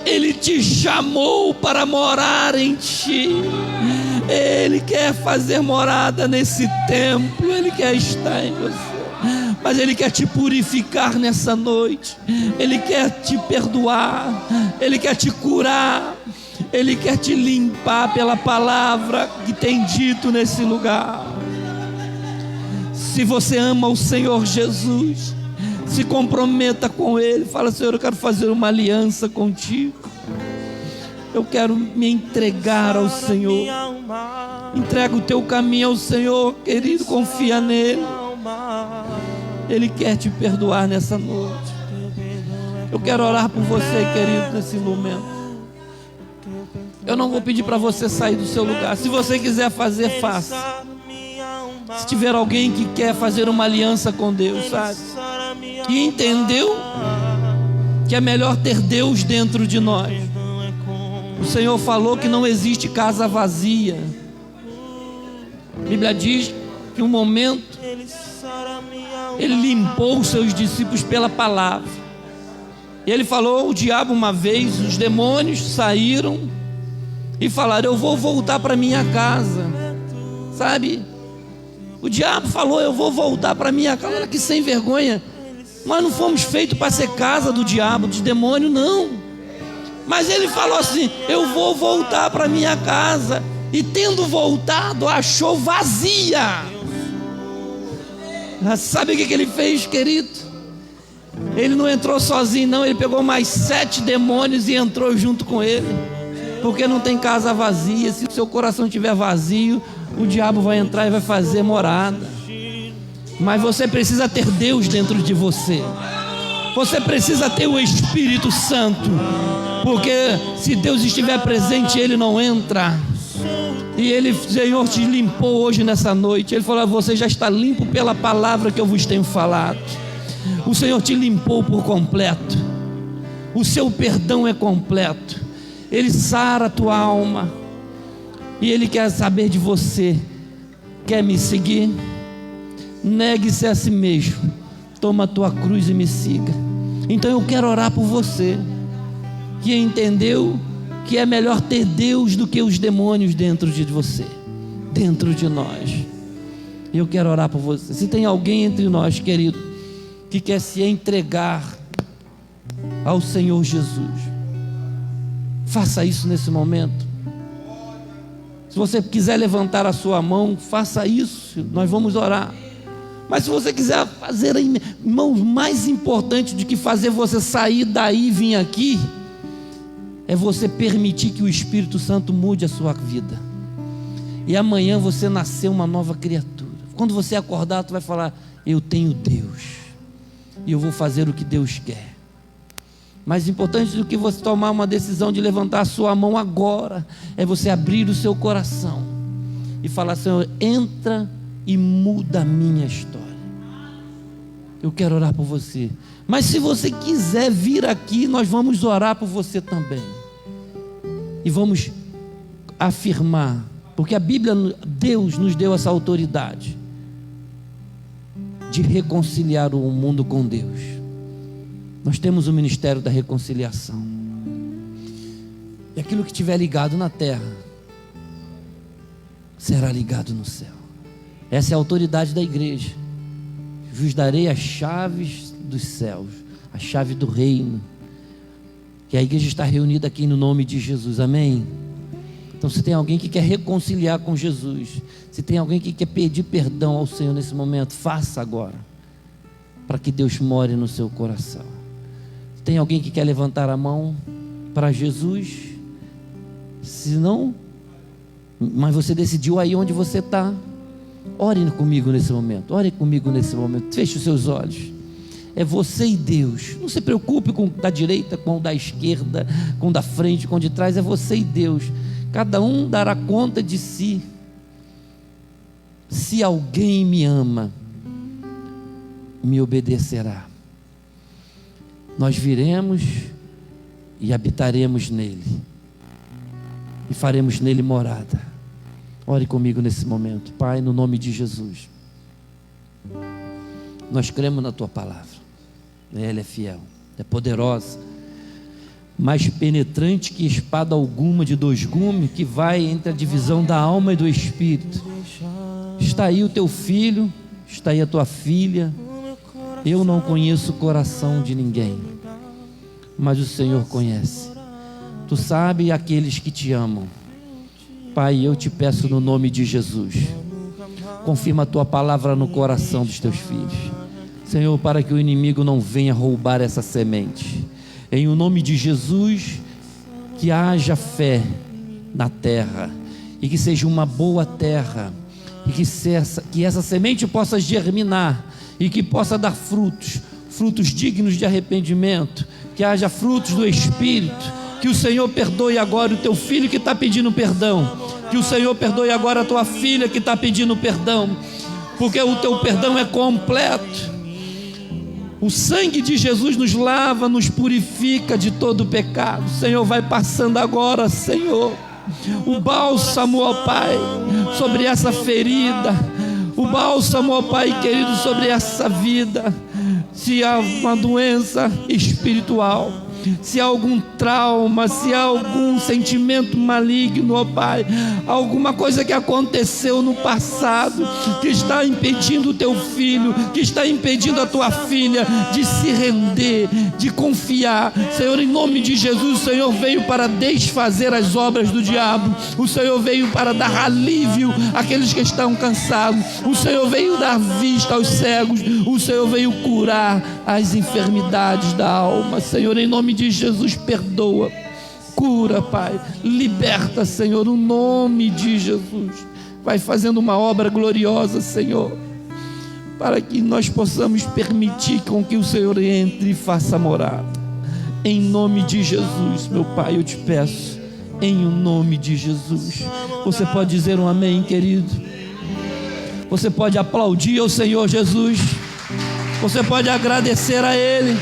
Speaker 1: Ele te chamou para morar em ti. Ele quer fazer morada nesse templo. Ele quer estar em você. Mas Ele quer te purificar nessa noite. Ele quer te perdoar. Ele quer te curar. Ele quer te limpar pela palavra que tem dito nesse lugar. Se você ama o Senhor Jesus, se comprometa com Ele. Fala: Senhor, eu quero fazer uma aliança contigo. Eu quero me entregar ao Senhor. Entrega o teu caminho ao Senhor, querido. Confia nele. Ele quer te perdoar nessa noite. Eu quero orar por você, querido, nesse momento. Eu não vou pedir para você sair do seu lugar. Se você quiser fazer, faça. Se tiver alguém que quer fazer uma aliança com Deus, sabe, que entendeu que é melhor ter Deus dentro de nós. O Senhor falou que não existe casa vazia. A Bíblia diz que um momento Ele limpou os seus discípulos pela palavra. E Ele falou: o diabo uma vez, os demônios saíram e falaram: eu vou voltar para minha casa. Sabe? O diabo falou: eu vou voltar para minha casa. Olha que sem vergonha. Nós não fomos feitos para ser casa do diabo, de demônio, não. Mas ele falou assim: eu vou voltar para minha casa. E tendo voltado, achou vazia. Sabe o que ele fez, querido? Ele não entrou sozinho, não. Ele pegou mais 7 demônios e entrou junto com ele. Porque não tem casa vazia. Se o seu coração estiver vazio, o diabo vai entrar e vai fazer morada. Mas você precisa ter Deus dentro de você. Você precisa ter o Espírito Santo. Porque se Deus estiver presente, Ele não entra. E Ele, Senhor, te limpou hoje nessa noite. Ele falou: você já está limpo pela palavra que eu vos tenho falado. O Senhor te limpou por completo. O seu perdão é completo. Ele sara a tua alma. E Ele quer saber de você. Quer me seguir? Negue-se a si mesmo. Toma a tua cruz e me siga. Então eu quero orar por você, que entendeu que é melhor ter Deus do que os demônios dentro de você, dentro de nós. Eu quero orar por você. Se tem alguém entre nós, querido, que quer se entregar ao Senhor Jesus, faça isso nesse momento. Se você quiser levantar a sua mão, faça isso, nós vamos orar. Mas se você quiser fazer, irmão, mais importante do que fazer você sair daí e vir aqui, é você permitir que o Espírito Santo mude a sua vida. E amanhã você nascer uma nova criatura. Quando você acordar, tu vai falar: eu tenho Deus, e eu vou fazer o que Deus quer. Mais importante do que você tomar uma decisão de levantar a sua mão agora, é você abrir o seu coração e falar: Senhor, entra e muda a minha história. Eu quero orar por você. Mas se você quiser vir aqui, nós vamos orar por você também. E vamos afirmar, porque a Bíblia, Deus nos deu essa autoridade de reconciliar o mundo com Deus. Nós temos o ministério da reconciliação. E aquilo que estiver ligado na terra será ligado no céu. Essa é a autoridade da igreja. Vos darei as chaves dos céus, a chave do reino. E a igreja está reunida aqui no nome de Jesus, amém? Então, se tem alguém que quer reconciliar com Jesus, se tem alguém que quer pedir perdão ao Senhor nesse momento, faça agora, para que Deus more no seu coração. Se tem alguém que quer levantar a mão para Jesus, se não, mas você decidiu aí onde você está, ore comigo nesse momento, feche os seus olhos. É você e Deus. Não se preocupe com o da direita, com o da esquerda, com o da frente, com o de trás. É você e Deus. Cada um dará conta de si. Se alguém me ama, me obedecerá. Nós viremos e habitaremos nele, e faremos nele morada. Ore comigo nesse momento. Pai, no nome de Jesus, nós cremos na tua palavra. Ela é fiel, é poderosa, mais penetrante que espada alguma de dois gumes, que vai entre a divisão da alma e do espírito. Está aí o teu filho, está aí a tua filha. Eu não conheço o coração de ninguém, mas o Senhor conhece. Tu sabes aqueles que te amam. Pai, eu te peço no nome de Jesus, confirma a tua palavra no coração dos teus filhos, Senhor, para que o inimigo não venha roubar essa semente. Em o nome de Jesus, que haja fé na terra, e que seja uma boa terra, e que essa semente possa germinar, e que possa dar frutos dignos de arrependimento, que haja frutos do Espírito. Que o Senhor perdoe agora o teu filho que está pedindo perdão, que o Senhor perdoe agora a tua filha que está pedindo perdão, porque o teu perdão é completo. O sangue de Jesus nos lava, nos purifica de todo pecado. Senhor, vai passando agora, Senhor, o bálsamo, ó Pai, sobre essa ferida, o bálsamo, ó Pai querido, sobre essa vida. Se há uma doença espiritual, se há algum trauma, se há algum sentimento maligno, ó Pai, alguma coisa que aconteceu no passado, que está impedindo o teu filho, que está impedindo a tua filha de se render, de confiar, Senhor, em nome de Jesus, o Senhor veio para desfazer as obras do diabo, o Senhor veio para dar alívio àqueles que estão cansados, o Senhor veio dar vista aos cegos, o Senhor veio curar as enfermidades da alma. Senhor, em nome de Jesus, perdoa, cura, Pai, liberta, Senhor, no nome de Jesus. Vai fazendo uma obra gloriosa, Senhor, para que nós possamos permitir com que o Senhor entre e faça morada. Em nome de Jesus, meu Pai, eu te peço, em o nome de Jesus. Você pode dizer um amém, querido? Você pode aplaudir ao Senhor Jesus, você pode agradecer a Ele.